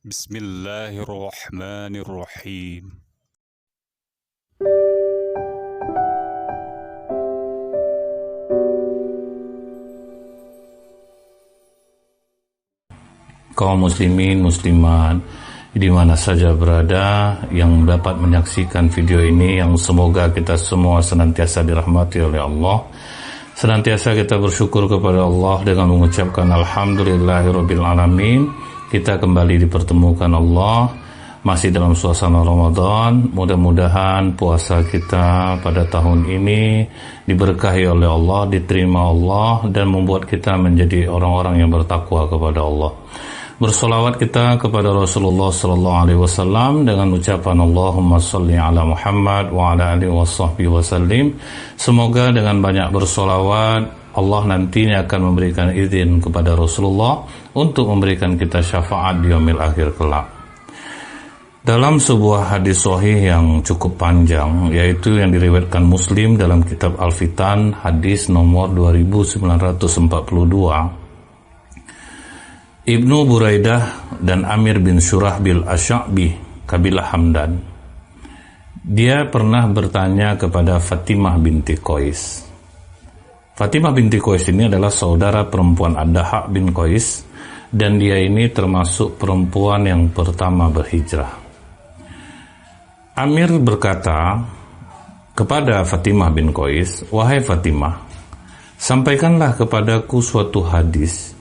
Bismillahirrahmanirrahim. Kaum muslimin, muslimat di mana saja berada yang dapat menyaksikan video ini, yang semoga kita semua senantiasa dirahmati oleh Allah, senantiasa kita bersyukur kepada Allah dengan mengucapkan alhamdulillahirabbil alamin. Kita kembali dipertemukan Allah masih dalam suasana Ramadan. Mudah-mudahan puasa kita pada tahun ini diberkahi oleh Allah, diterima Allah, dan membuat kita menjadi orang-orang yang bertakwa kepada Allah. Bersolawat kita kepada Rasulullah sallallahu alaihi wasallam dengan ucapan Allahumma shalli ala Muhammad wa ala alihi washabbihi wasallim. Semoga dengan banyak bersolawat Allah nantinya akan memberikan izin kepada Rasulullah untuk memberikan kita syafaat di yaumil akhir kelak. Dalam sebuah hadis sahih yang cukup panjang, yaitu yang diriwayatkan Muslim dalam kitab Al-Fitan, hadis nomor 2942, Ibnu Buraidah dan Amir bin Syurahbil Asy'abi, kabilah Hamdan, dia pernah bertanya kepada Fatimah binti Qais. Fatimah binti Qais ini adalah saudara perempuan Ad-Dahhak bin Qais, dan dia ini termasuk perempuan yang pertama berhijrah. Amir berkata kepada Fatimah bin Qais, "Wahai Fatimah, sampaikanlah kepadaku suatu hadis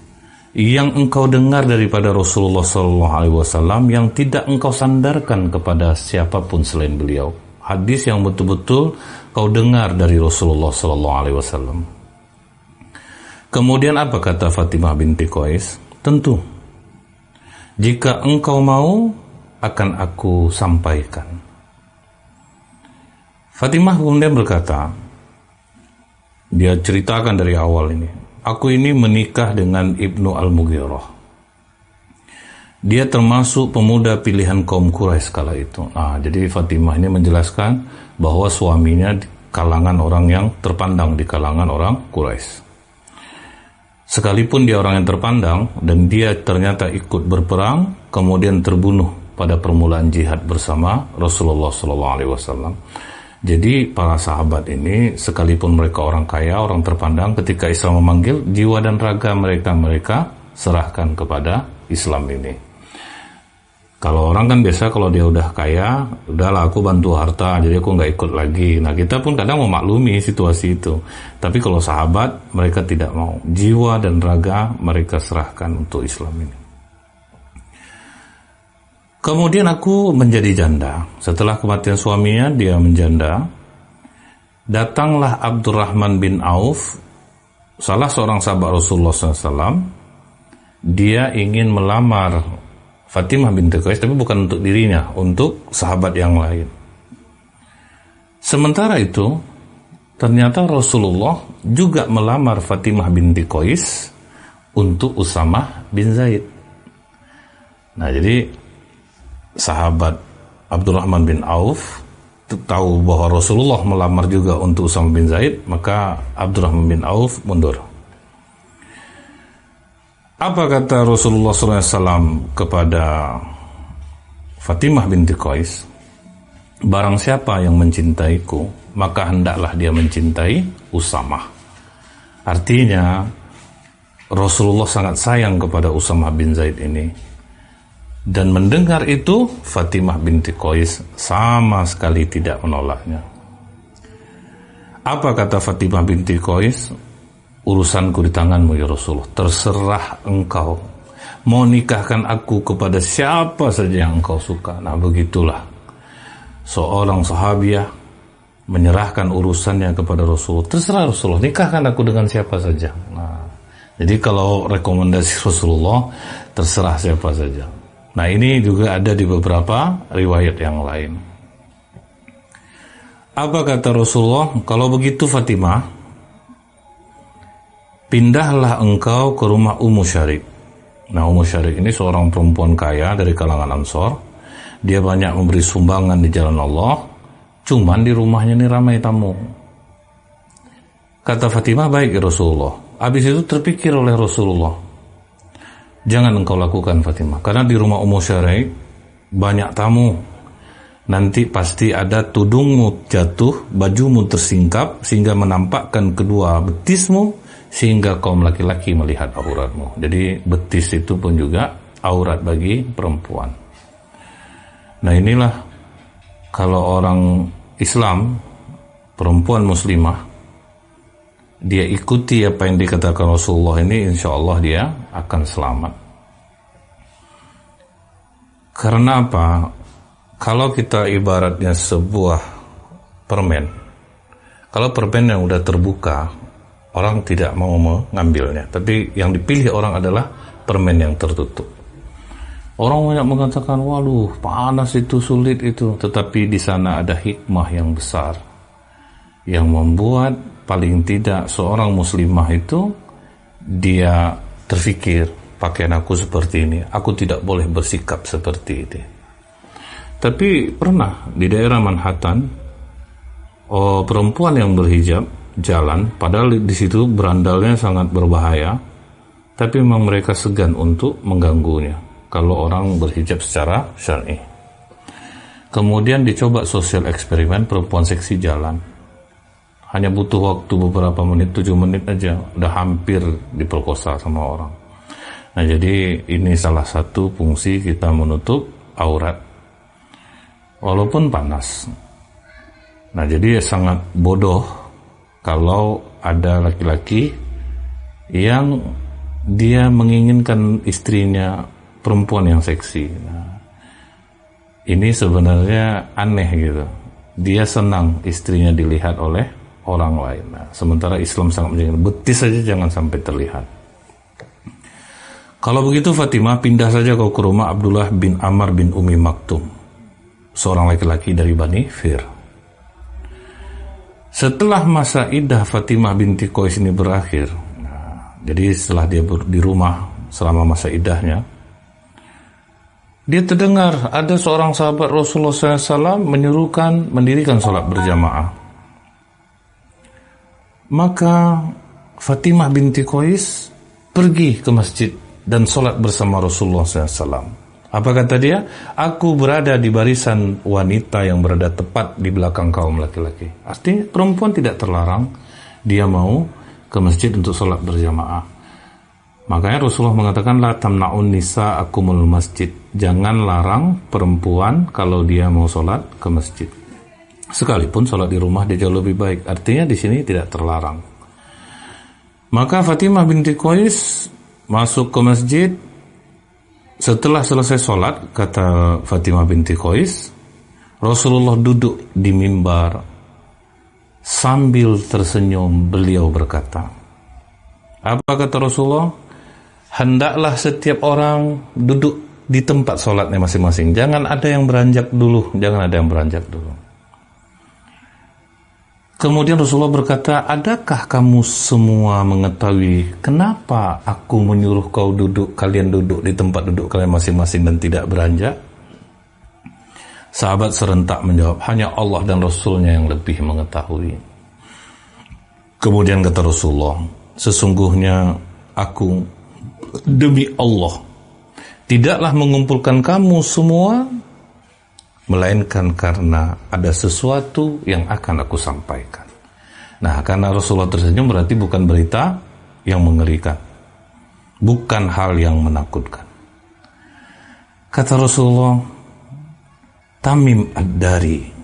yang engkau dengar daripada Rasulullah SAW yang tidak engkau sandarkan kepada siapapun selain beliau. Hadis yang betul-betul kau dengar dari Rasulullah SAW." Kemudian apa kata Fatimah binti Qais? "Tentu, jika engkau mau akan aku sampaikan." Fatimah kemudian berkata, dia ceritakan dari awal ini, "Aku ini menikah dengan Ibnu Al-Mughirah. Dia termasuk pemuda pilihan kaum Quraisy kala itu." Jadi Fatimah ini menjelaskan bahwa suaminya di kalangan orang yang terpandang di kalangan orang Quraisy. Sekalipun dia orang yang terpandang dan dia ternyata ikut berperang, kemudian terbunuh pada permulaan jihad bersama Rasulullah SAW. Jadi para sahabat ini, sekalipun mereka orang kaya, orang terpandang, ketika Islam memanggil, jiwa dan raga mereka serahkan kepada Islam ini. Kalau orang kan biasa kalau dia udah kaya, udahlah aku bantu harta, jadi aku nggak ikut lagi. Nah kita pun kadang memaklumi situasi itu. Tapi kalau sahabat, mereka tidak mau. Jiwa dan raga mereka serahkan untuk Islam ini. Kemudian aku menjadi janda. Setelah kematian suaminya, dia menjanda. Datanglah Abdurrahman bin Auf, salah seorang sahabat Rasulullah SAW. Dia ingin melamar Fatimah binti Qais, tapi bukan untuk dirinya, untuk sahabat yang lain. Sementara itu, ternyata Rasulullah juga melamar Fatimah binti Qais untuk Usamah bin Zaid. Nah, jadi sahabat Abdurrahman bin Auf tahu bahwa Rasulullah melamar juga untuk Usamah bin Zaid, maka Abdurrahman bin Auf mundur. Apa kata Rasulullah SAW kepada Fatimah binti Qais? "Barang siapa yang mencintaiku, maka hendaklah dia mencintai Usamah." Artinya Rasulullah sangat sayang kepada Usamah bin Zaid ini. Dan mendengar itu, Fatimah binti Qais sama sekali tidak menolaknya. Apa kata Fatimah binti Qais? "Urusanku di tanganmu ya Rasulullah, terserah engkau mau nikahkan aku kepada siapa saja yang engkau suka." Nah begitulah seorang sahabiah menyerahkan urusannya kepada Rasulullah. Terserah Rasulullah, nikahkan aku dengan siapa saja. Nah, jadi kalau rekomendasi Rasulullah, terserah siapa saja. Nah ini juga ada di beberapa riwayat yang lain. Apa kata Rasulullah? "Kalau begitu Fatimah, pindahlah engkau ke rumah Ummu Syarik." Nah, Ummu Syarik ini seorang perempuan kaya dari kalangan Ansor. Dia banyak memberi sumbangan di jalan Allah. Cuman di rumahnya ini ramai tamu. Kata Fatimah, "Baik ya Rasulullah." Habis itu terpikir oleh Rasulullah, Jangan engkau lakukan Fatimah, karena di rumah Ummu Syaraik banyak tamu. Nanti pasti ada tudungmu jatuh, bajumu tersingkap sehingga menampakkan kedua betismu, sehingga kaum laki-laki melihat auratmu. Jadi betis itu pun juga aurat bagi perempuan. Nah inilah kalau orang Islam, perempuan muslimah, dia ikuti apa yang dikatakan Rasulullah ini, insya Allah dia akan selamat. Karena apa? Kalau kita ibaratnya sebuah permen, kalau permen yang udah terbuka, orang tidak mau mengambilnya. Tapi yang dipilih orang adalah permen yang tertutup. Orang banyak mengatakan, waduh panas itu, sulit itu. Tetapi di sana ada hikmah yang besar, yang membuat paling tidak seorang muslimah itu, dia terfikir, pakaian aku seperti ini, aku tidak boleh bersikap seperti ini. Tapi pernah di daerah Manhattan, perempuan yang berhijab jalan, padahal di situ berandalnya sangat berbahaya, tapi memang mereka segan untuk mengganggunya kalau orang berhijab secara syar'i. Kemudian dicoba sosial eksperimen, perempuan seksi jalan. Hanya butuh waktu beberapa menit, 7 menit aja udah hampir diperkosa sama orang. Nah jadi ini salah satu fungsi kita menutup aurat walaupun panas. Nah jadi sangat bodoh kalau ada laki-laki yang dia menginginkan istrinya perempuan yang seksi. Nah, ini sebenarnya aneh gitu. Dia senang istrinya dilihat oleh orang lain. Nah, sementara Islam sangat menjaga betis saja jangan sampai terlihat. Kalau begitu Fatimah, pindah saja kau ke rumah Abdullah bin Amr bin Umi Maktum, seorang laki-laki dari Bani Fir. Setelah masa iddah Fatimah binti Qais ini berakhir, jadi setelah dia di rumah selama masa iddahnya, dia terdengar ada seorang sahabat Rasulullah SAW menyuruhkan mendirikan sholat berjamaah. Maka Fatimah binti Qais pergi ke masjid dan sholat bersama Rasulullah SAW. Apa kata dia? Aku berada di barisan wanita yang berada tepat di belakang kaum laki-laki. Artinya perempuan tidak terlarang, dia mau ke masjid untuk sholat berjamaah. Makanya Rasulullah mengatakan, la tamna'un nisa akumul masjid. Jangan larang perempuan kalau dia mau sholat ke masjid. Sekalipun sholat di rumah dia jauh lebih baik. Artinya di sini tidak terlarang. Maka Fatimah binti Qais masuk ke masjid. Setelah selesai sholat, kata Fatimah binti Qais, Rasulullah duduk di mimbar. Sambil tersenyum beliau berkata, apa kata Rasulullah? Hendaklah setiap orang duduk di tempat sholatnya masing-masing. Jangan ada yang beranjak dulu. Jangan ada yang beranjak dulu. Kemudian Rasulullah berkata, adakah kamu semua mengetahui kenapa aku menyuruh kalian duduk di tempat duduk kalian masing-masing dan tidak beranjak? Sahabat serentak menjawab, hanya Allah dan Rasulnya yang lebih mengetahui. Kemudian kata Rasulullah, sesungguhnya aku demi Allah tidaklah mengumpulkan kamu semua melainkan karena ada sesuatu yang akan aku sampaikan. Nah, karena Rasulullah tersenyum berarti bukan berita yang mengerikan, bukan hal yang menakutkan. Kata Rasulullah, Tamim Ad-Dari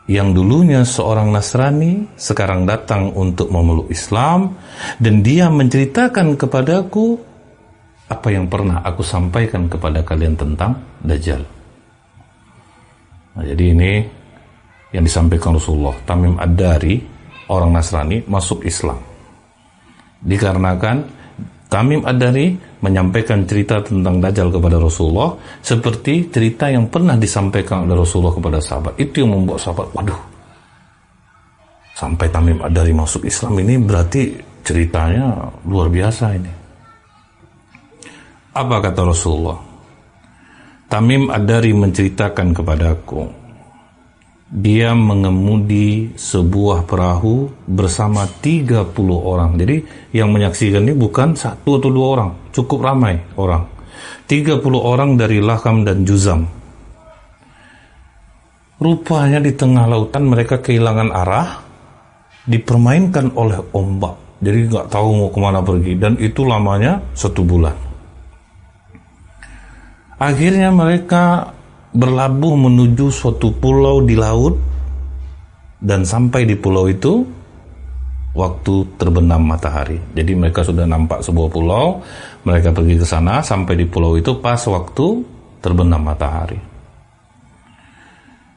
yang dulunya seorang Nasrani sekarang datang untuk memeluk Islam, dan dia menceritakan kepadaku apa yang pernah aku sampaikan kepada kalian tentang Dajjal. Nah, jadi ini yang disampaikan Rasulullah. Tamim Ad-Dari, orang Nasrani, masuk Islam dikarenakan Tamim Ad-Dari menyampaikan cerita tentang Dajjal kepada Rasulullah, seperti cerita yang pernah disampaikan oleh Rasulullah kepada sahabat. Itu yang membuat sahabat, waduh, sampai Tamim Ad-Dari masuk Islam, ini berarti ceritanya luar biasa ini. Apa kata Rasulullah? Tamim Ad-Dari menceritakan kepadaku dia mengemudi sebuah perahu bersama 30 orang. Jadi yang menyaksikan ini bukan 1 atau 2 orang, cukup ramai orang. 30 orang dari Laham dan Juzam. Rupanya di tengah lautan mereka kehilangan arah, dipermainkan oleh ombak. Jadi nggak tahu mau kemana pergi, dan itu lamanya 1 bulan. Akhirnya mereka berlabuh menuju suatu pulau di laut, dan sampai di pulau itu waktu terbenam matahari. Jadi mereka sudah nampak sebuah pulau, mereka pergi ke sana, sampai di pulau itu pas waktu terbenam matahari.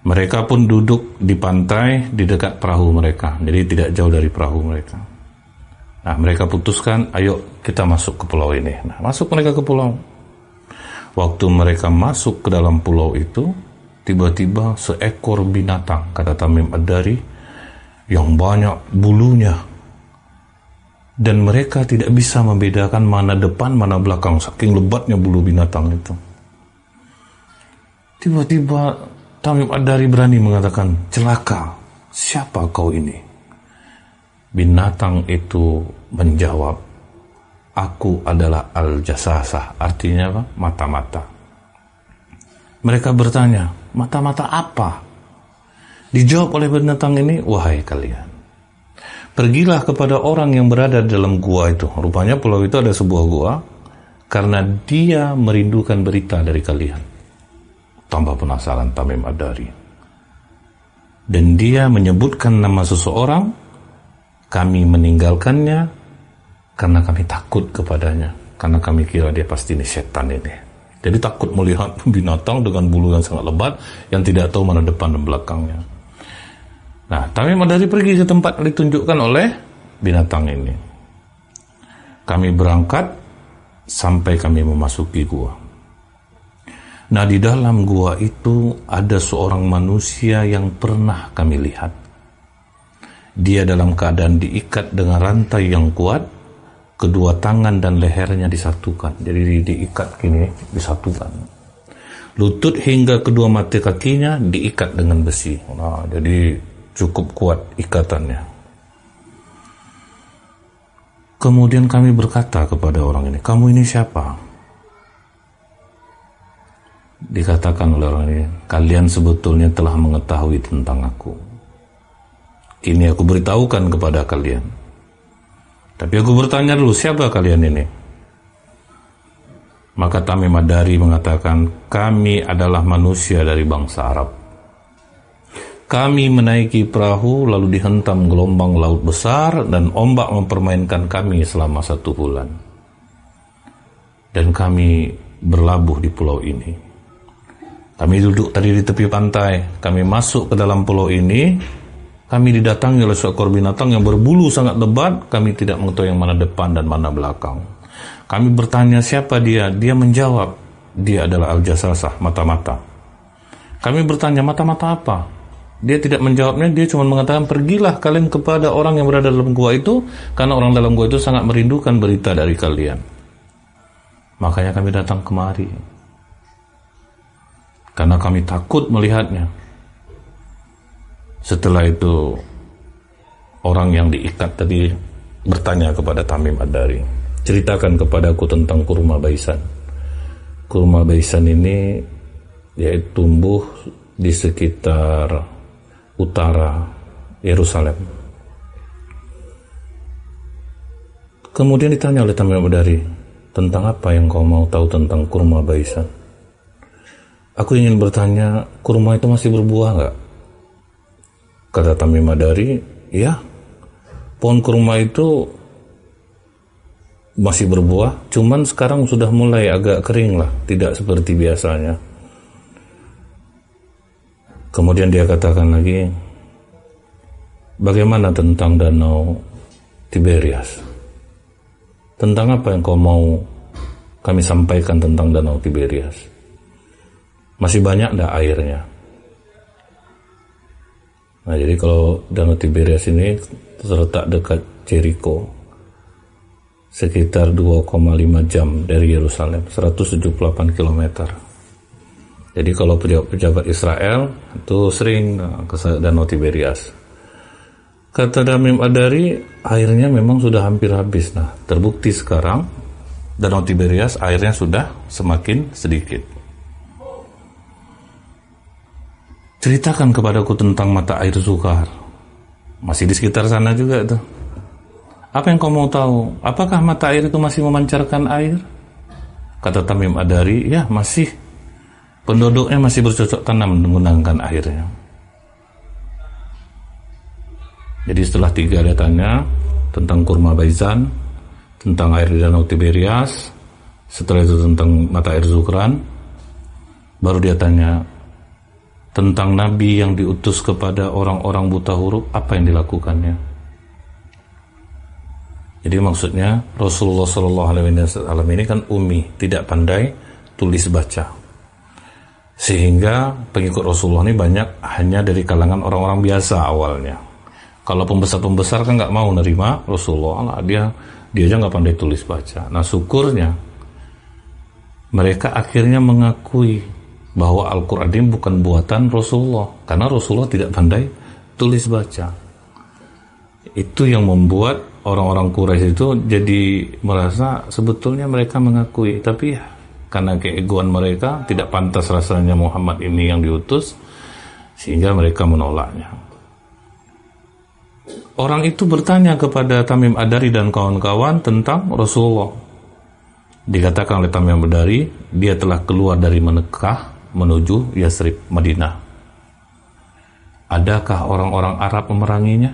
Mereka pun duduk di pantai di dekat perahu mereka, jadi tidak jauh dari perahu mereka. Nah, mereka putuskan, ayo kita masuk ke pulau ini. Nah, masuk mereka ke pulau. Waktu mereka masuk ke dalam pulau itu, tiba-tiba seekor binatang, kata Tamim Ad-Dari, yang banyak bulunya. Dan mereka tidak bisa membedakan mana depan, mana belakang, saking lebatnya bulu binatang itu. Tiba-tiba Tamim Ad-Dari berani mengatakan, celaka, siapa kau ini? Binatang itu menjawab, aku adalah Al-Jasasah, artinya apa? Mata-mata. Mereka bertanya, mata-mata apa? Dijawab oleh binatang ini, wahai kalian, pergilah kepada orang yang berada dalam gua itu. Rupanya pulau itu ada sebuah gua, karena dia merindukan berita dari kalian. Tambah penasaran Tamim Ad-Dari. Dan dia menyebutkan nama seseorang, kami meninggalkannya, karena kami takut kepadanya, karena kami kira dia pasti ini setan ini. Jadi takut melihat binatang dengan bulu yang sangat lebat, yang tidak tahu mana depan dan belakangnya. Nah, Tamim Ad-Dari pergi ke tempat yang ditunjukkan oleh binatang ini. Kami berangkat sampai kami memasuki gua. Nah, di dalam gua itu ada seorang manusia yang pernah kami lihat. Dia dalam keadaan diikat dengan rantai yang kuat, kedua tangan dan lehernya disatukan. Jadi diikat gini, disatukan. Lutut hingga kedua mata kakinya diikat dengan besi. Nah, jadi cukup kuat ikatannya. Kemudian kami berkata kepada orang ini, kamu ini siapa? Dikatakan oleh orang ini, kalian sebetulnya telah mengetahui tentang aku. Ini aku beritahukan kepada kalian. Tapi aku bertanya dulu, siapa kalian ini? Maka Tamim Ad-Dari mengatakan, kami adalah manusia dari bangsa Arab. Kami menaiki perahu lalu dihentam gelombang laut besar dan ombak mempermainkan kami selama 1 bulan. Dan kami berlabuh di pulau ini. Kami duduk tadi di tepi pantai, kami masuk ke dalam pulau ini. Kami didatangi oleh seekor binatang yang berbulu sangat lebat. Kami tidak mengetahui yang mana depan dan mana belakang. Kami bertanya siapa dia. Dia menjawab, dia adalah Al-Jasasah, mata-mata. Kami bertanya, mata-mata apa? Dia tidak menjawabnya. Dia cuma mengatakan, pergilah kalian kepada orang yang berada dalam gua itu, karena orang dalam gua itu sangat merindukan berita dari kalian. Makanya kami datang kemari, karena kami takut melihatnya. Setelah itu orang yang diikat tadi bertanya kepada Tamim Ad-Dari, ceritakan kepadaku tentang kurma baisan. Kurma baisan ini yaitu tumbuh di sekitar utara Yerusalem. Kemudian ditanya oleh Tamim Ad-Dari, tentang apa yang kau mau tahu tentang kurma baisan? Aku ingin bertanya, kurma itu masih berbuah enggak? Kata Tamim Ad-Dari, ya, pohon kurma itu masih berbuah, cuman sekarang sudah mulai agak kering lah, tidak seperti biasanya. Kemudian dia katakan lagi, bagaimana tentang danau Tiberias? Tentang apa yang kau mau kami sampaikan tentang danau Tiberias? Masih banyak enggak airnya? Nah, jadi kalau danau Tiberias ini terletak dekat Jericho, sekitar 2,5 jam dari Yerusalem, 178 km. Jadi kalau pejabat Israel itu sering ke Danau Tiberias. Kata Tamim Ad-Dari, airnya memang sudah hampir habis. Nah, terbukti sekarang Danau Tiberias airnya sudah semakin sedikit. Ceritakan kepadaku tentang mata air Zukar. Masih di sekitar sana juga tuh. Apa yang kau mau tahu? Apakah mata air itu masih memancarkan air? Kata Tamim Ad-Dari, ya masih. Penduduknya masih bercocok tanam menggunakan airnya. Jadi setelah 3 dia tanya tentang kurma Baizan, tentang air di Danau Tiberias, setelah itu tentang mata air Zukran, baru dia tanya tentang Nabi yang diutus kepada orang-orang buta huruf, apa yang dilakukannya. Jadi maksudnya Rasulullah SAW ini kan ummi, tidak pandai tulis baca, sehingga pengikut Rasulullah ini banyak hanya dari kalangan orang-orang biasa awalnya. Kalau pembesar-pembesar kan nggak mau nerima Rasulullah, dia aja nggak pandai tulis baca. Nah syukurnya mereka akhirnya mengakui bahwa Al-Quran ini bukan buatan Rasulullah, karena Rasulullah tidak pandai tulis baca. Itu yang membuat orang-orang Quraisy itu jadi merasa sebetulnya mereka mengakui, tapi karena keegoan mereka tidak pantas rasanya Muhammad ini yang diutus, sehingga mereka menolaknya. Orang itu bertanya kepada Tamim Ad-Dari dan kawan-kawan tentang Rasulullah. Dikatakan oleh Tamim Ad-Dari, dia telah keluar dari Mekah menuju Yasrib, Madinah. Adakah orang-orang Arab memeranginya?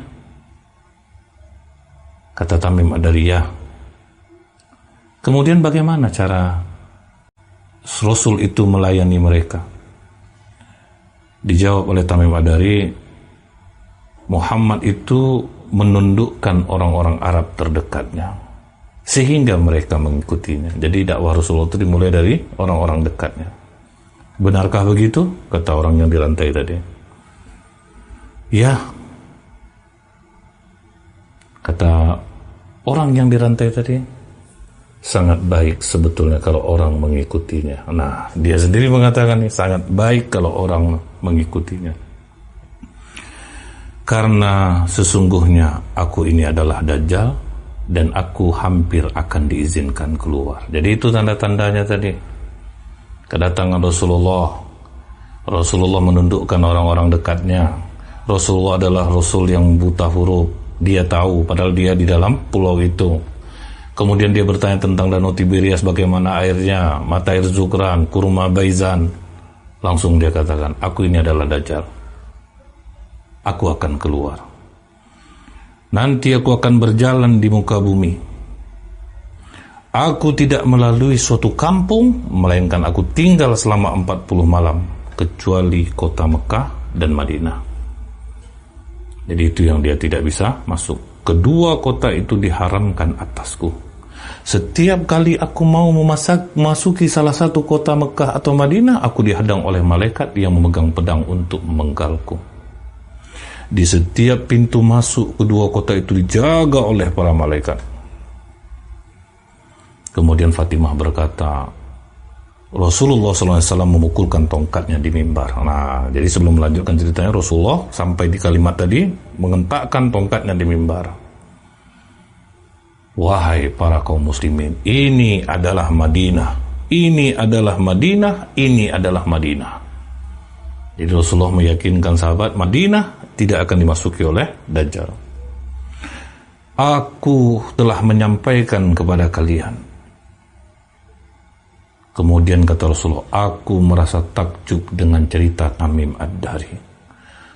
Kata Tamim Ad-Dari, ya. Kemudian bagaimana cara Rasul itu melayani mereka? Dijawab oleh Tamim Ad-Dari, Muhammad itu menundukkan orang-orang Arab terdekatnya sehingga mereka mengikutinya. Jadi dakwah Rasulullah itu dimulai dari orang-orang dekatnya. Benarkah begitu? Kata orang yang dirantai tadi. Ya. Kata orang yang dirantai tadi, sangat baik sebetulnya kalau orang mengikutinya. Nah, dia sendiri mengatakan ini sangat baik kalau orang mengikutinya. Karena sesungguhnya aku ini adalah Dajjal dan aku hampir akan diizinkan keluar. Jadi itu tanda-tandanya tadi. Kedatangan Rasulullah. Rasulullah menundukkan orang-orang dekatnya. Rasulullah adalah Rasul yang buta huruf. Dia tahu padahal dia di dalam pulau itu. Kemudian dia bertanya tentang Danau Tiberias, bagaimana airnya, mata air Zukran, kurma Baizan. Langsung dia katakan, aku ini adalah Dajjal. Aku akan keluar. Nanti aku akan berjalan di muka bumi. Aku tidak melalui suatu kampung, melainkan aku tinggal selama 40 malam, kecuali kota Mekah dan Madinah. Jadi itu yang dia tidak bisa masuk. Kedua kota itu diharamkan atasku. Setiap kali aku mau memasuki salah satu kota Mekah atau Madinah, aku dihadang oleh malaikat yang memegang pedang untuk memenggalku. Di setiap pintu masuk kedua kota itu dijaga oleh para malaikat. Kemudian Fatimah berkata, Rasulullah SAW memukulkan tongkatnya di mimbar. Nah, jadi sebelum melanjutkan ceritanya, Rasulullah sampai di kalimat tadi mengentakkan tongkatnya di mimbar. Wahai para kaum muslimin, ini adalah Madinah. Ini adalah Madinah. Ini adalah Madinah. Jadi Rasulullah meyakinkan sahabat, Madinah tidak akan dimasuki oleh Dajjal. Aku telah menyampaikan kepada kalian. Kemudian kata Rasulullah, aku merasa takjub dengan cerita Tamim Ad-Dari.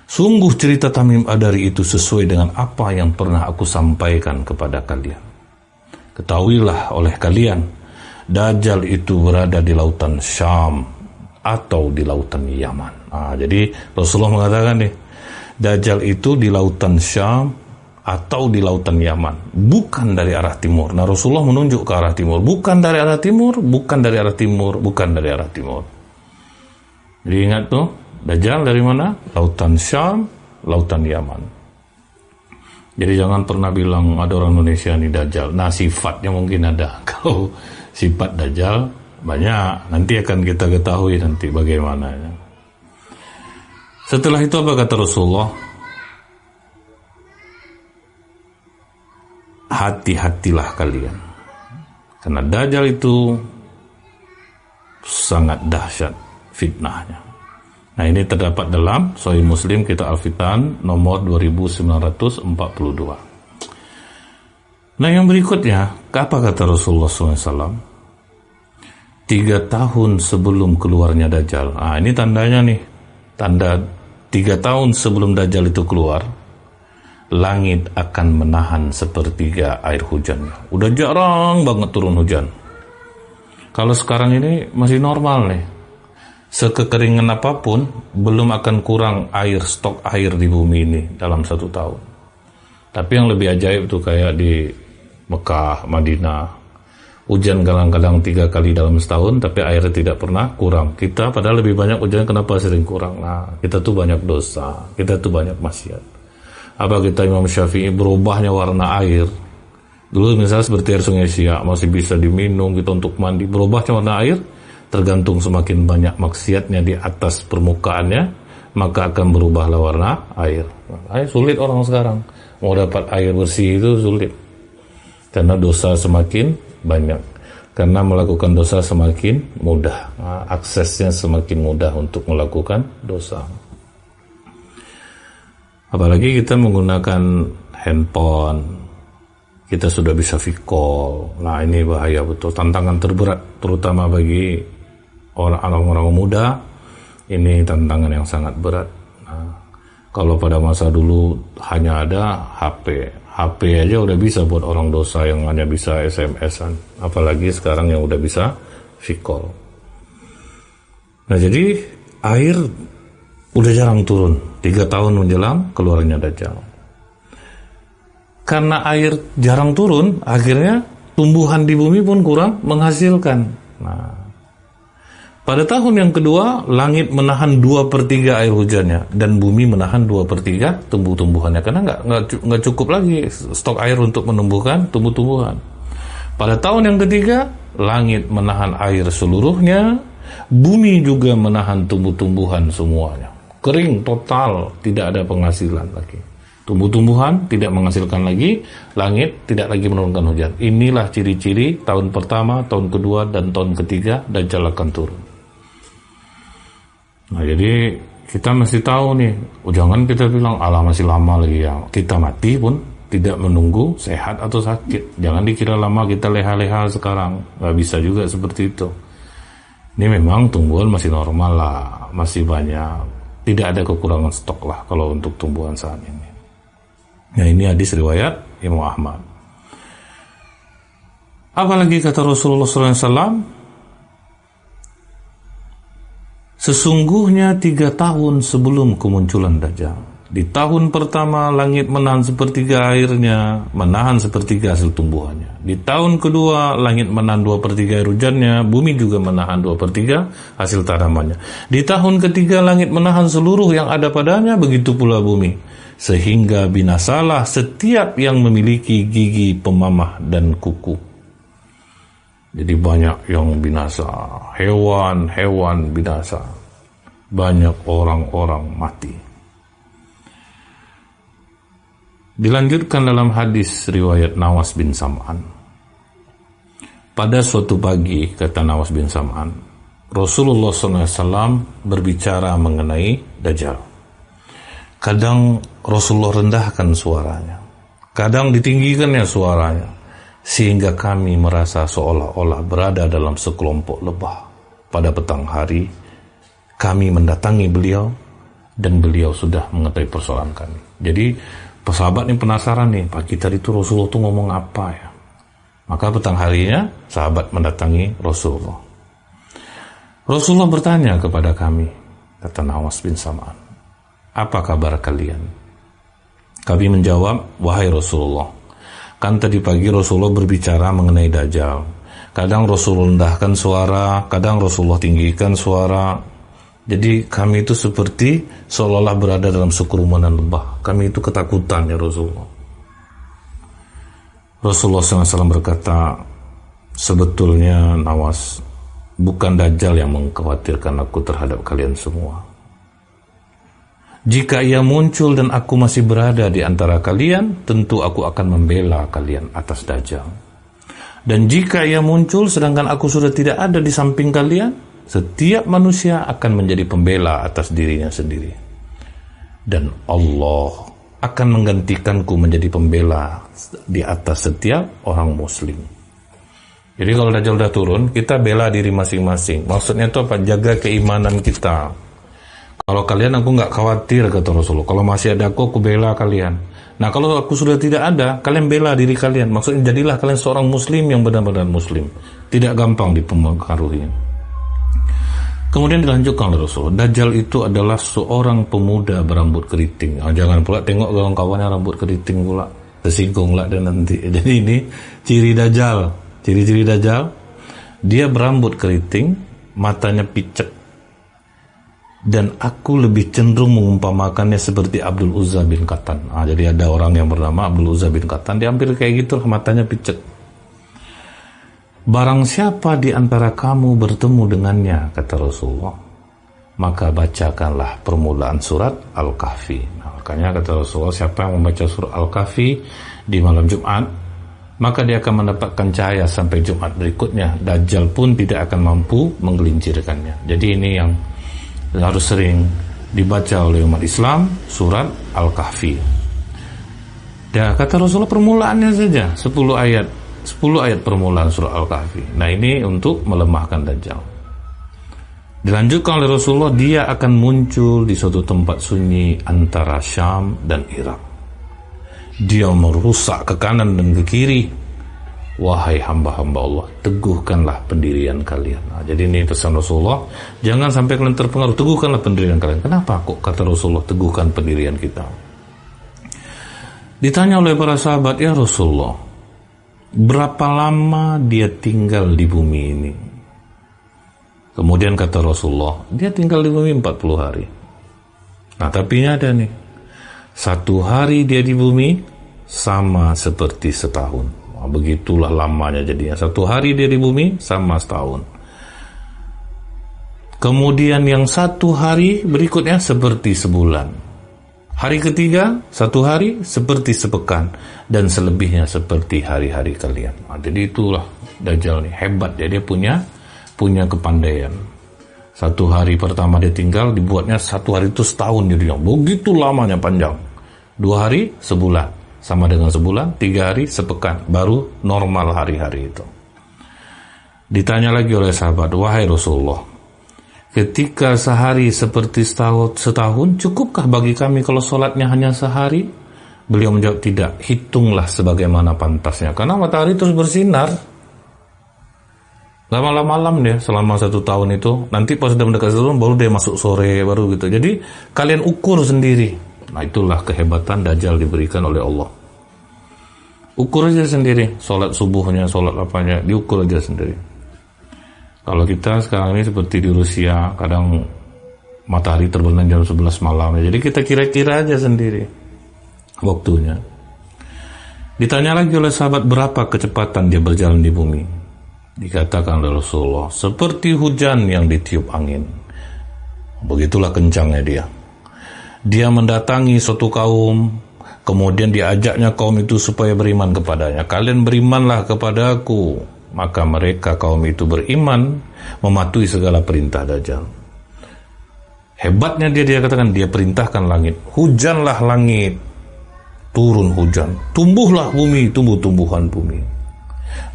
Sungguh cerita Tamim Ad-Dari itu sesuai dengan apa yang pernah aku sampaikan kepada kalian. Ketahuilah oleh kalian, Dajjal itu berada di lautan Syam atau di lautan Yaman. Nah, jadi Rasulullah mengatakan nih, Dajjal itu di lautan Syam atau di lautan Yaman, bukan dari arah timur. Nah, Rasulullah menunjuk ke arah timur, bukan dari arah timur, bukan dari arah timur, bukan dari arah timur. Jadi ingat tuh, Dajjal dari mana? Lautan Syam, lautan Yaman. Jadi jangan pernah bilang ada orang Indonesia ini Dajjal. Nah, sifatnya mungkin ada. Kalau sifat Dajjal Banyak, nanti akan kita ketahui nanti bagaimana. Setelah itu apa kata Rasulullah? Hati-hatilah kalian, karena Dajjal itu sangat dahsyat fitnahnya. Nah, ini terdapat dalam Sahih Muslim kitab Al-Fitan nomor 2942. Nah, yang berikutnya, apa kata Rasulullah SAW? 3 tahun sebelum keluarnya Dajjal. Nah, ini tandanya nih. Tanda 3 tahun sebelum Dajjal itu keluar, langit akan menahan sepertiga air hujannya. Udah jarang banget turun hujan. Kalau sekarang ini masih normal nih. Sekekeringan apapun, belum akan kurang air, stok air di bumi ini dalam 1 tahun. Tapi yang lebih ajaib tuh kayak di Mekah, Madinah, hujan kadang-kadang 3 kali dalam setahun, tapi airnya tidak pernah kurang. Kita padahal lebih banyak hujan, kenapa sering kurang? Nah, kita tuh banyak dosa, kita tuh banyak maksiat. Apa kita Imam Syafi'i berubahnya warna air? Dulu misalnya seperti air Sungai Siak masih bisa diminum gitu untuk mandi, berubahnya warna air tergantung semakin banyak maksiatnya di atas permukaannya, maka akan berubahlah warna air. Makanya sulit orang sekarang mau dapat air bersih, itu sulit karena dosa semakin banyak. Karena melakukan dosa semakin mudah, aksesnya semakin mudah untuk melakukan dosa. Apalagi kita menggunakan handphone, kita sudah bisa video call. Nah, ini bahaya betul, tantangan terberat terutama bagi orang-orang muda. Ini tantangan yang sangat berat. Nah, kalau pada masa dulu hanya ada HP aja udah bisa buat orang dosa yang hanya bisa SMS-an, apalagi sekarang yang udah bisa video call. Nah, jadi air udah jarang turun 3 tahun menjelang keluarnya Dajjal. Karena air jarang turun, akhirnya tumbuhan di bumi pun kurang menghasilkan. Nah, pada tahun yang kedua, langit menahan 2/3 air hujannya, dan bumi menahan 2/3 tumbuh-tumbuhannya, karena nggak cukup lagi stok air untuk menumbuhkan tumbuh-tumbuhan. Pada tahun yang ketiga, langit menahan air seluruhnya, bumi juga menahan tumbuh-tumbuhan semuanya. Kering total, tidak ada penghasilan lagi. Tumbuh-tumbuhan tidak menghasilkan lagi, langit tidak lagi menurunkan hujan. Inilah ciri-ciri tahun pertama, tahun kedua, dan tahun ketiga Dajjal akan turun. Nah, jadi kita mesti tahu nih, jangan kita bilang alah masih lama lagi ya. Kita mati pun tidak menunggu sehat atau sakit. Jangan dikira lama kita leha-leha sekarang, nggak bisa juga seperti itu. Ini memang tumbuhan masih normal lah, masih banyak, tidak ada kekurangan stok lah kalau untuk tumbuhan saat ini. Nah, ini hadis riwayat Imam Ahmad. Apalagi kata Rasulullah SAW, sesungguhnya 3 tahun sebelum kemunculan Dajjal, di tahun pertama langit menahan 1/3 airnya, menahan 1/3 hasil tumbuhannya. Di tahun kedua langit menahan 2/3 air hujannya, bumi juga menahan 2/3 hasil tanamannya. Di tahun ketiga langit menahan seluruh yang ada padanya, begitu pula bumi, sehingga binasalah setiap yang memiliki gigi pemamah dan kuku. Jadi banyak yang binasa, hewan-hewan binasa, banyak orang-orang mati. Dilanjutkan dalam hadis riwayat Nawas bin Sam'an. Pada suatu pagi, kata Nawas bin Sam'an, Rasulullah SAW berbicara mengenai Dajjal. Kadang Rasulullah rendahkan suaranya, kadang ditinggikannya suaranya, sehingga kami merasa seolah-olah berada dalam sekelompok lebah. Pada petang hari, kami mendatangi beliau, dan beliau sudah mengetahui persoalan kami. Jadi, sahabat ini penasaran nih, pagi tadi itu Rasulullah itu ngomong apa ya? Maka petang harinya, sahabat mendatangi Rasulullah. Rasulullah bertanya kepada kami, kata Nawas bin Sam'an, apa kabar kalian? Kami menjawab, wahai Rasulullah, kan tadi pagi Rasulullah berbicara mengenai Dajjal. Kadang Rasulullah rendahkan suara, kadang Rasulullah tinggikan suara. Jadi kami itu seperti seolah-olah berada dalam sekerumunan lebah. Kami itu ketakutan ya Rasulullah. Rasulullah SAW berkata, sebetulnya Nawas, bukan Dajjal yang mengkhawatirkan aku terhadap kalian semua. Jika ia muncul dan aku masih berada di antara kalian, tentu aku akan membela kalian atas Dajjal. Dan jika ia muncul sedangkan aku sudah tidak ada di samping kalian, setiap manusia akan menjadi pembela atas dirinya sendiri. Dan Allah akan menggantikanku menjadi pembela di atas setiap orang muslim. Jadi kalau Dajjal udah turun, kita bela diri masing-masing. Maksudnya itu apa? Jaga keimanan kita. Kalau kalian, aku nggak khawatir, kata Rasulullah. Kalau masih ada aku bela kalian. Nah, kalau aku sudah tidak ada, kalian bela diri kalian. Maksudnya jadilah kalian seorang muslim yang benar-benar muslim. Tidak gampang dipengaruhi. Kemudian dilanjutkan oleh Rasulullah, Dajjal itu adalah seorang pemuda berambut keriting. Jangan pula tengok kawan-kawannya rambut keriting pula, tersinggung lah dan nanti. Jadi ini ciri Dajjal. Ciri-ciri Dajjal, dia berambut keriting, matanya picek. Dan aku lebih cenderung mengumpamakannya seperti Abdul Uzza bin Qatan. Jadi ada orang yang bernama Abdul Uzza bin Qatan, dia hampir kayak gitu, matanya picek. Barang siapa di antara kamu bertemu dengannya, kata Rasulullah, maka bacakanlah permulaan surat Al-Kahfi. Makanya kata Rasulullah, siapa yang membaca surat Al-Kahfi di malam Jumat, maka dia akan mendapatkan cahaya sampai Jumat berikutnya. Dajjal pun tidak akan mampu menggelincirkannya. Jadi ini yang harus sering dibaca oleh umat Islam, surat Al-Kahfi. Dan kata Rasulullah permulaannya saja 10 ayat permulaan surat Al-Kahfi. Nah, ini untuk melemahkan Dajjal. Dilanjutkan oleh Rasulullah, dia akan muncul di suatu tempat sunyi antara Syam dan Irak. Dia merusak ke kanan dan ke kiri. Wahai hamba-hamba Allah, teguhkanlah pendirian kalian. Jadi ini pesan Rasulullah, jangan sampai kalian terpengaruh, teguhkanlah pendirian kalian. Kenapa kok kata Rasulullah teguhkan pendirian kita? Ditanya oleh para sahabat, ya Rasulullah, berapa lama dia tinggal di bumi ini? Kemudian kata Rasulullah, dia tinggal di bumi 40 hari. Nah, tapi ini ada nih, 1 hari dia di bumi sama seperti setahun. Begitulah lamanya jadinya. 1 hari dia di bumi sama setahun. Kemudian yang 1 hari berikutnya seperti sebulan. Hari ketiga 1 hari seperti sepekan, dan selebihnya seperti hari-hari kalian. Jadi itulah Dajjal nih, hebat ya, dia punya kepandaian. 1 hari pertama dia tinggal, dibuatnya 1 hari itu setahun jadinya. Begitu lamanya, panjang. 2 hari sebulan, sama dengan sebulan. 3 hari sepekan, baru normal hari-hari itu. Ditanya lagi oleh sahabat, wahai Rasulullah, ketika sehari seperti setahun, cukupkah bagi kami kalau sholatnya hanya sehari? Beliau menjawab, tidak, hitunglah sebagaimana pantasnya, karena matahari terus bersinar. Gak malam-malam dia selama 1 tahun itu. Nanti pas sudah mendekat 1 tahun, baru dia masuk sore, baru gitu. Jadi kalian ukur sendiri. Nah, itulah kehebatan Dajjal diberikan oleh Allah. Ukur aja sendiri, sholat subuhnya, sholat apanya, diukur aja sendiri. Kalau kita sekarang ini seperti di Rusia, kadang matahari terbenam jam 11 malam. Jadi kita kira-kira aja sendiri waktunya. Ditanya lagi oleh sahabat, berapa kecepatan dia berjalan di bumi? Dikatakan oleh Rasulullah, seperti hujan yang ditiup angin. Begitulah kencangnya dia. Dia mendatangi suatu kaum, kemudian diajaknya kaum itu supaya beriman kepadanya. Kalian berimanlah kepada aku. Maka mereka kaum itu beriman, mematuhi segala perintah Dajjal. Hebatnya dia katakan, dia perintahkan langit, hujanlah langit, turun hujan, tumbuhlah bumi, tumbuh-tumbuhan bumi.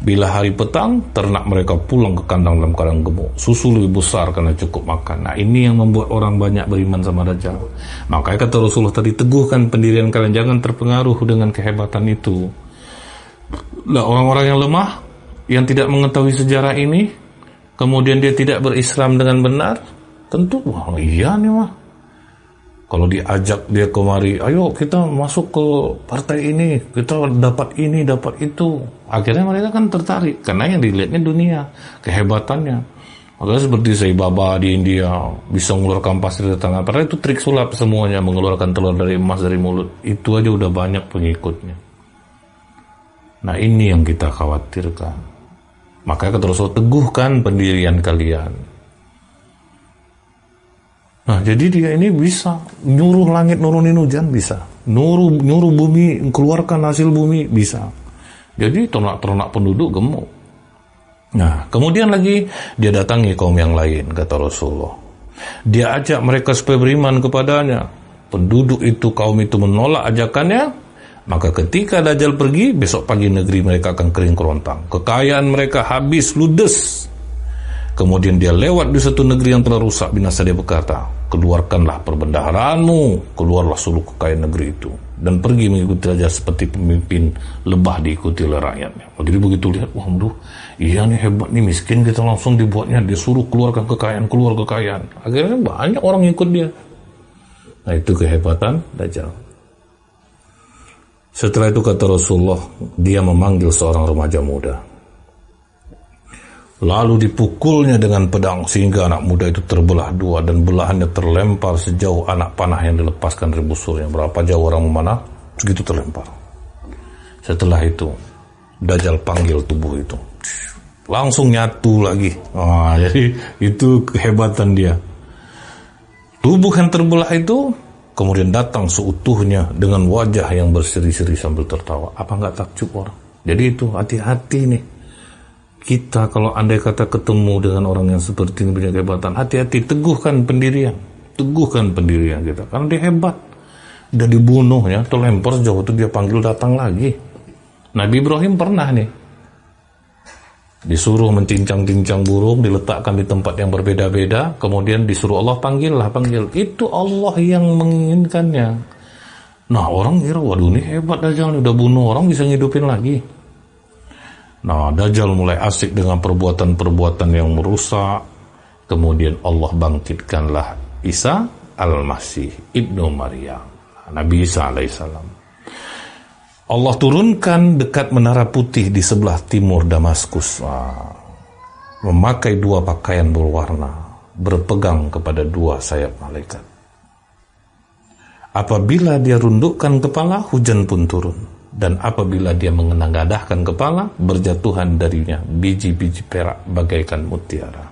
Bila hari petang, ternak mereka pulang ke kandang dalam keadaan gemuk. Susu lebih besar karena cukup makan. Nah, ini yang membuat orang banyak beriman sama Dajjal. Makanya kata Rasulullah tadi, teguhkan pendirian kalian, jangan terpengaruh dengan kehebatan itu. Nah, orang-orang yang lemah, yang tidak mengetahui sejarah ini, kemudian dia tidak berislam dengan benar, tentu, wah iya nih mah. Kalau diajak dia kemari, ayo kita masuk ke partai ini, kita dapat ini, dapat itu. Akhirnya mereka kan tertarik, karena yang dilihatnya dunia, kehebatannya. Makanya seperti Sai Baba di India, bisa mengeluarkan pasir dari tangan. Padahal itu trik sulap semuanya, mengeluarkan telur dari emas dari mulut. Itu aja udah banyak pengikutnya. Nah, ini yang kita khawatirkan. Makanya kata Rasul, teguhkan pendirian kalian. Nah, jadi dia ini bisa nyuruh langit nurunin hujan, bisa. Nyuruh bumi keluarkan hasil bumi, bisa. Jadi ternak-ternak penduduk gemuk. Nah, kemudian lagi dia datangi kaum yang lain, kata Rasulullah. Dia ajak mereka supaya beriman kepadanya. Penduduk itu, kaum itu menolak ajakannya, maka ketika Dajjal pergi, besok pagi negeri mereka akan kering kerontang. Kekayaan mereka habis, ludes. Kemudian dia lewat di satu negeri yang telah rusak binasa, dia berkata, keluarkanlah perbendaharaanmu, keluarlah seluruh kekayaan negeri itu, dan pergi mengikuti raja seperti pemimpin lebah diikuti oleh rakyatnya. Jadi begitu lihat, wah aduh, iya nih hebat nih, miskin kita langsung dibuatnya, dia suruh keluarkan kekayaan, keluar kekayaan. Akhirnya banyak orang ikut dia. Nah, itu kehebatan Dajjal. Setelah itu kata Rasulullah, dia memanggil seorang remaja muda. Lalu dipukulnya dengan pedang sehingga anak muda itu terbelah dua dan belahannya terlempar sejauh anak panah yang dilepaskan dari busurnya. Berapa jauh orang memanah, segitu terlempar. Setelah itu Dajjal panggil tubuh itu, langsung nyatu lagi. Jadi itu kehebatan dia. Tubuh yang terbelah itu kemudian datang seutuhnya dengan wajah yang berseri-seri sambil tertawa. Apa nggak takjub orang? Jadi itu hati-hati nih. Kita kalau andai kata ketemu dengan orang yang seperti ini punya kehebatan, hati-hati, teguhkan pendirian kita, karena dia hebat. Udah dibunuh ya, terlempar sejauh itu, dia panggil datang lagi. Nabi Ibrahim pernah nih disuruh mencincang-cincang burung, diletakkan di tempat yang berbeda-beda, kemudian disuruh Allah panggil. Itu Allah yang menginginkannya. Nah, orang kira, waduh ini hebat Dajjal, udah bunuh orang bisa ngidupin lagi. Nah, Dajjal mulai asik dengan perbuatan-perbuatan yang merusak. Kemudian Allah bangkitkanlah Isa al-Masih ibnu Maryam, Nabi Isa alaihissalam. Allah turunkan dekat menara putih di sebelah timur Damaskus, memakai dua pakaian berwarna, berpegang kepada dua sayap malaikat. Apabila dia rundukkan kepala, hujan pun turun. Dan apabila dia mengenang-gadahkan kepala, berjatuhan darinya biji-biji perak bagaikan mutiara.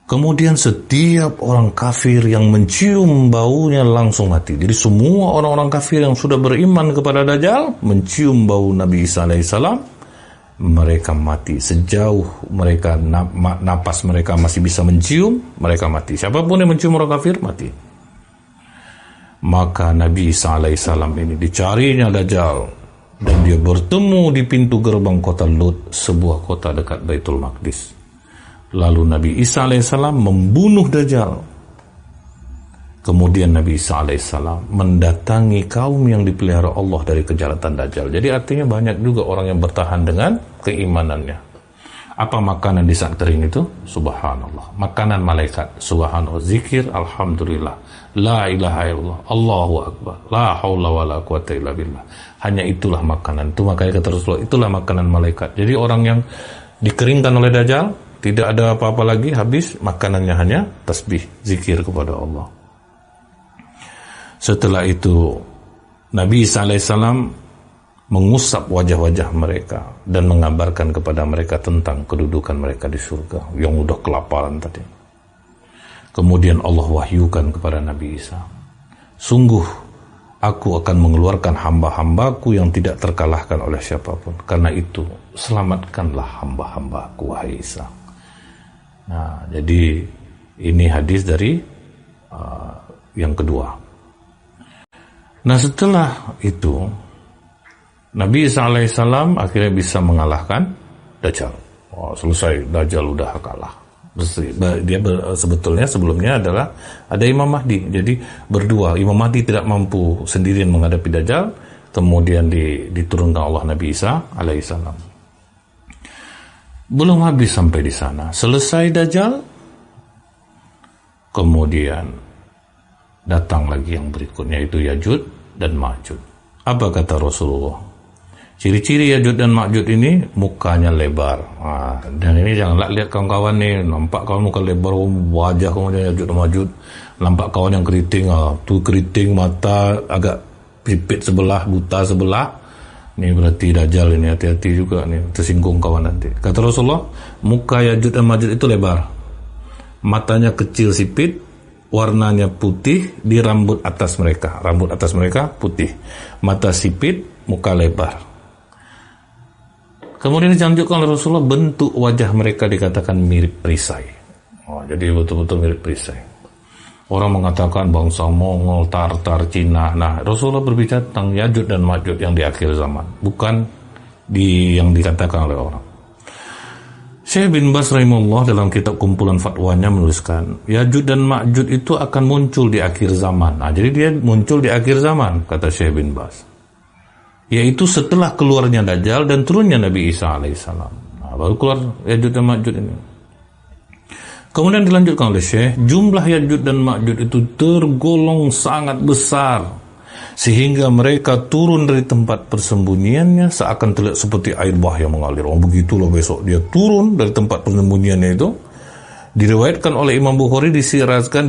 Kemudian setiap orang kafir yang mencium baunya langsung mati. Jadi semua orang-orang kafir yang sudah beriman kepada Dajjal, mencium bau Nabi Isa alaihissalam, mereka mati. Sejauh mereka napas mereka masih bisa mencium, mereka mati. Siapapun yang mencium orang kafir, mati. Maka Nabi Isa alaihissalam ini dicarinya Dajjal, dan dia bertemu di pintu gerbang kota Lut, sebuah kota dekat Baitul Maqdis. Lalu Nabi Isa alaihissalam membunuh Dajjal. Kemudian Nabi Isa alaihissalam mendatangi kaum yang dipelihara Allah dari kejahatan Dajjal. Jadi artinya banyak juga orang yang bertahan dengan keimanannya. Apa makanan di saat kering itu? Subhanallah. Makanan malaikat. Subhanallah. Zikir, alhamdulillah. La ilaha illallah. Allahu akbar. La haula wa la quwata illa billah. Hanya itulah makanan. Itu makanya kata Rasulullah, itulah makanan malaikat. Jadi orang yang dikeringkan oleh Dajjal, tidak ada apa-apa lagi, habis, makanannya hanya tasbih, zikir kepada Allah. Setelah itu Nabi Isa alaihissalam mengusap wajah-wajah mereka dan mengabarkan kepada mereka tentang kedudukan mereka di surga yang udah kelaparan tadi. Kemudian Allah wahyukan kepada Nabi Isa, sungguh aku akan mengeluarkan hamba-hambaku yang tidak terkalahkan oleh siapapun. Karena itu selamatkanlah hamba-hambaku, wahai Isa. Nah, jadi ini hadis dari yang kedua. Nah, setelah itu Nabi Isa alaihissalam akhirnya bisa mengalahkan Dajjal. Selesai, Dajjal udah kalah. Dia sebetulnya sebelumnya adalah ada Imam Mahdi. Jadi berdua, Imam Mahdi tidak mampu sendirian menghadapi Dajjal. Kemudian diturunkan Allah Nabi Isa alaihissalam. Belum habis sampai di sana. Selesai Dajjal, kemudian datang lagi yang berikutnya, yaitu Yajud dan Ma'jud. Apa kata Rasulullah? Ciri-ciri Yajud dan Ma'jud ini mukanya lebar. Dan ini janganlah lihat kawan-kawan nih, nampak kawan muka lebar, wajah kawan Yajud dan Ma'jud. Nampak kawan yang keriting, tuh keriting, mata agak pipit sebelah, buta sebelah. Ini berarti Dajjal ini, hati-hati juga nih, tersinggung kawan nanti. Kata Rasulullah, muka Ya'juj dan Ma'juj itu lebar, matanya kecil sipit, warnanya putih di rambut atas mereka putih, mata sipit, muka lebar. Kemudian dilanjutkan oleh Rasulullah, bentuk wajah mereka dikatakan mirip perisai. Jadi betul-betul mirip perisai. Orang mengatakan bangsa Mongol, Tartar, Cina. Nah, Rasulullah berbicara tentang Ya'juj dan Ma'juj yang di akhir zaman, bukan yang dikatakan oleh orang. Syekh bin Baz rahimahullah dalam kitab kumpulan fatwanya menuliskan, Ya'juj dan Ma'juj itu akan muncul di akhir zaman. Nah, jadi dia muncul di akhir zaman, kata Syekh bin Baz. Yaitu setelah keluarnya Dajjal dan turunnya Nabi Isa alaihissalam. Nah, baru keluar Ya'juj dan Ma'juj ini. Kemudian dilanjutkan oleh Syekh, jumlah Ya'juj dan Ma'juj itu tergolong sangat besar, sehingga mereka turun dari tempat persembunyiannya seakan terlihat seperti air bah yang mengalir. Begitulah besok dia turun dari tempat persembunyiannya itu. Diriwayatkan oleh Imam Bukhari, disyaratkan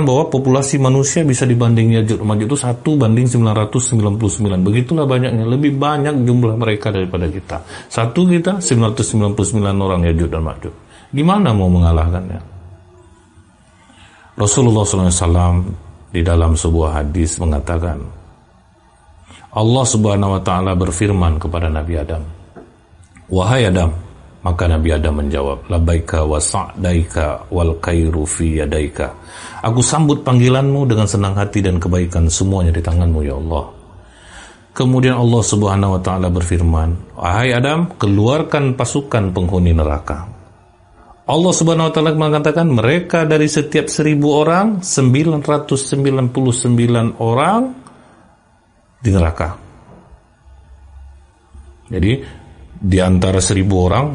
bahwa populasi manusia bisa dibanding Ya'juj dan Ma'juj itu 1:999. Begitulah banyaknya, lebih banyak jumlah mereka daripada kita. Kita 999 orang Ya'juj dan Ma'juj. Gimana mau mengalahkannya? Rasulullah SAW di dalam sebuah hadis mengatakan, Allah Subhanahu wa Ta'ala berfirman kepada Nabi Adam, wahai Adam. Maka Nabi Adam menjawab, labbaika wa sa'daika wal khairu fi yadaika. Aku sambut panggilanmu dengan senang hati dan kebaikan semuanya di tanganmu ya Allah. Kemudian Allah Subhanahu wa Ta'ala berfirman, wahai Adam, keluarkan pasukan penghuni neraka. Allah Subhanahu wa Ta'ala mengatakan, mereka dari setiap 1000 orang 999 orang di neraka. Jadi di antara 1000 orang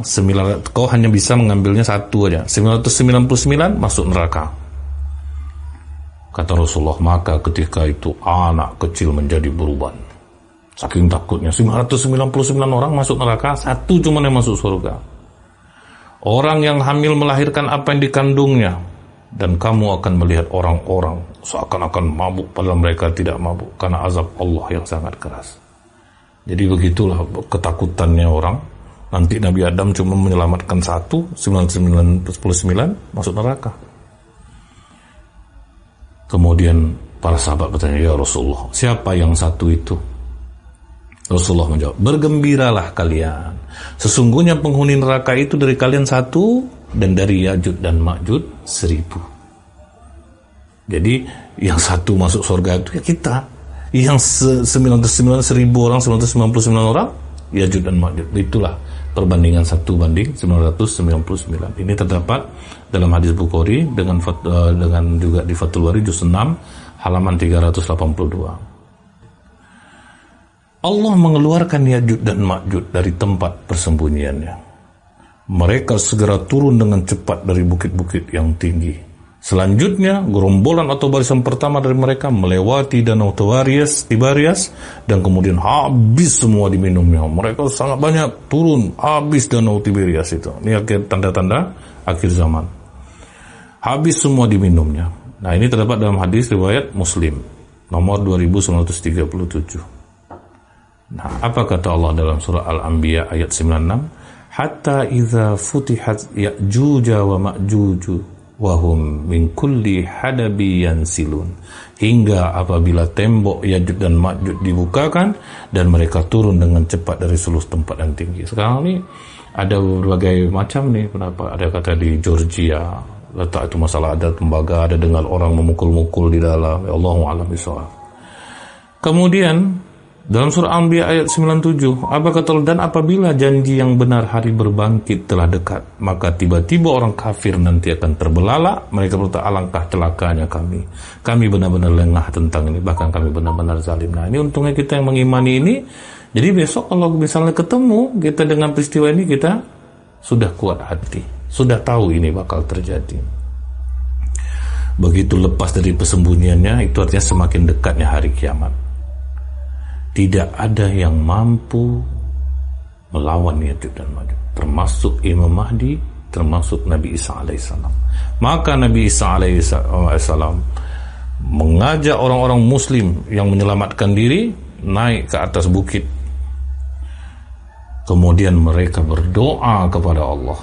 kau hanya bisa mengambilnya satu aja, 999 masuk neraka. Kata Rasulullah, maka ketika itu anak kecil menjadi beruban, saking takutnya. 999 orang masuk neraka, satu cuma yang masuk surga. Orang yang hamil melahirkan apa yang dikandungnya, dan kamu akan melihat orang-orang seakan-akan mabuk padahal mereka tidak mabuk karena azab Allah yang sangat keras. Jadi begitulah ketakutannya orang. Nanti Nabi Adam cuma menyelamatkan 999 masuk neraka. Kemudian para sahabat bertanya, ya Rasulullah, siapa yang satu itu? Rasulullah menjawab, bergembiralah kalian, sesungguhnya penghuni neraka itu dari kalian 1, dan dari Ya'juj dan Ma'juj 1000. Jadi yang 1 masuk surga itu ya kita, yang 999 orang Ya'juj dan Ma'juj. Itulah perbandingan 1:999. Ini terdapat dalam hadis Bukhari dengan juga di Fathul Bari juz 6 halaman 382. Allah mengeluarkan Ya'juj dan Ma'juj dari tempat persembunyiannya. Mereka segera turun dengan cepat dari bukit-bukit yang tinggi. Selanjutnya, gerombolan atau barisan pertama dari mereka melewati danau Tiberias, dan kemudian habis semua diminumnya. Mereka sangat banyak turun, habis danau Tiberias itu. Ini tanda-tanda akhir zaman. Habis semua diminumnya. Nah, ini terdapat dalam hadis riwayat Muslim nomor 2937. Nah, apa kata Allah dalam surah Al-Anbiya ayat 96? Hatta idza futihat Ya'juj wa Ma'juj wa hum min kulli hadabi yansilun. Hingga apabila tembok Ya'juj dan Ma'juj dibukakan dan mereka turun dengan cepat dari seluruh tempat yang tinggi. Sekarang ini ada berbagai macam nih, kenapa ada kata di Georgia, letak itu masalah ada tembaga, ada dengar orang memukul-mukul di dalam. Ya Allahu a'lam bishawab. Kemudian dalam surah Al-Anbiya ayat 97, apa kata Allah, dan apabila janji yang benar hari berbangkit telah dekat, maka tiba-tiba orang kafir nanti akan terbelalak. Mereka berkata, alangkah celakanya kami benar-benar lengah tentang ini, bahkan kami benar-benar zalim. Nah, ini untungnya kita yang mengimani ini. Jadi besok kalau misalnya ketemu kita dengan peristiwa ini, kita sudah kuat hati, sudah tahu ini bakal terjadi. Begitu lepas dari persembunyiannya, itu artinya semakin dekatnya hari kiamat. Tidak ada yang mampu melawan Ya'juj dan Ma'juj, termasuk Imam Mahdi, termasuk Nabi Isa alaihissalam. Maka Nabi Isa alaihissalam mengajak orang-orang muslim yang menyelamatkan diri naik ke atas bukit Kemudian mereka berdoa kepada Allah.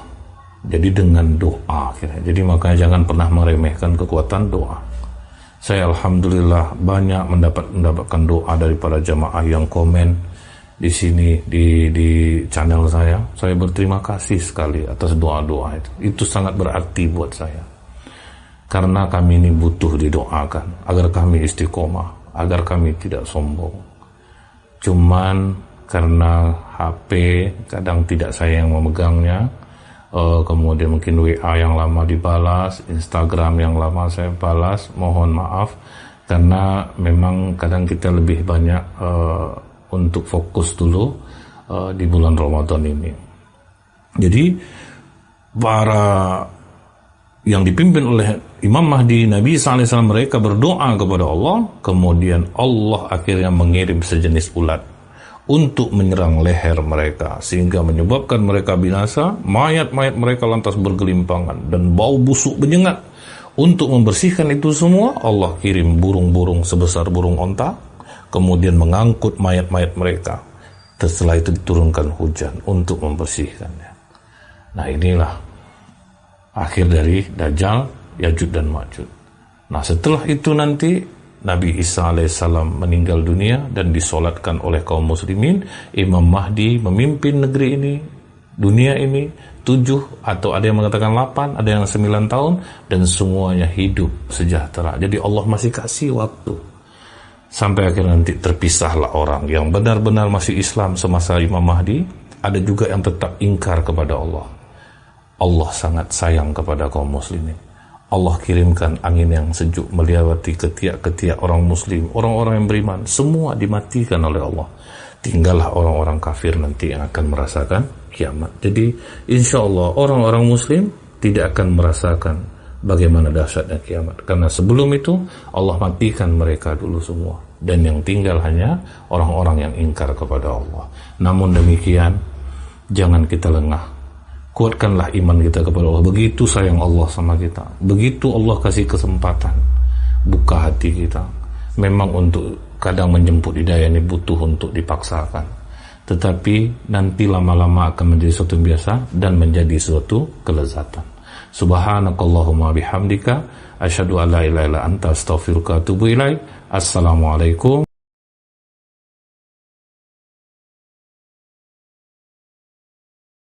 Jadi dengan doa, jadi makanya jangan pernah meremehkan kekuatan doa. Saya alhamdulillah banyak mendapatkan doa dari para jamaah yang komen di sini di channel saya. Saya berterima kasih sekali atas doa-doa itu. Itu sangat berarti buat saya. Karena kami ini butuh didoakan agar kami istiqomah, agar kami tidak sombong. Cuman karena HP kadang tidak saya yang memegangnya, kemudian mungkin WA yang lama dibalas, Instagram yang lama saya balas, mohon maaf karena memang kadang kita lebih banyak untuk fokus dulu di bulan Ramadan ini. Jadi para yang dipimpin oleh Imam Mahdi, Nabi SAW, mereka berdoa kepada Allah, kemudian Allah akhirnya mengirim sejenis ulat untuk menyerang leher mereka sehingga menyebabkan mereka binasa. Mayat-mayat mereka lantas bergelimpangan dan bau busuk menyengat. Untuk membersihkan itu semua, Allah kirim burung-burung sebesar burung onta, kemudian mengangkut mayat-mayat mereka. Setelah itu diturunkan hujan untuk membersihkannya. Nah, inilah akhir dari Dajjal, Ya'juj dan Ma'juj. Nah, setelah itu nanti Nabi Isa alaihissalam meninggal dunia dan disolatkan oleh kaum muslimin. Imam Mahdi memimpin negeri ini, dunia ini 7 atau ada yang mengatakan 8, ada yang 9 tahun, dan semuanya hidup sejahtera. Jadi Allah masih kasih waktu sampai akhirnya nanti terpisahlah orang yang benar-benar masih Islam semasa Imam Mahdi, ada juga yang tetap ingkar kepada Allah. Allah sangat sayang kepada kaum muslimin. Allah kirimkan angin yang sejuk melewati ketiak-ketiak orang muslim, orang-orang yang beriman, semua dimatikan oleh Allah. Tinggallah orang-orang kafir nanti yang akan merasakan kiamat. Jadi insya Allah orang-orang muslim tidak akan merasakan bagaimana dahsyatnya kiamat, karena sebelum itu Allah matikan mereka dulu semua, dan yang tinggal hanya orang-orang yang ingkar kepada Allah. Namun demikian, jangan kita lengah. Kuatkanlah iman kita kepada Allah. Begitu sayang Allah sama kita, begitu Allah kasih kesempatan, buka hati kita. Memang untuk kadang menjemput hidayah ini butuh untuk dipaksakan, tetapi nanti lama-lama akan menjadi suatu biasa dan menjadi suatu kelezatan. Subhanakallahumma bihamdika asyhadu an la ilaha illa anta astaghfiruka wa atubu ilaik. Assalamualaikum.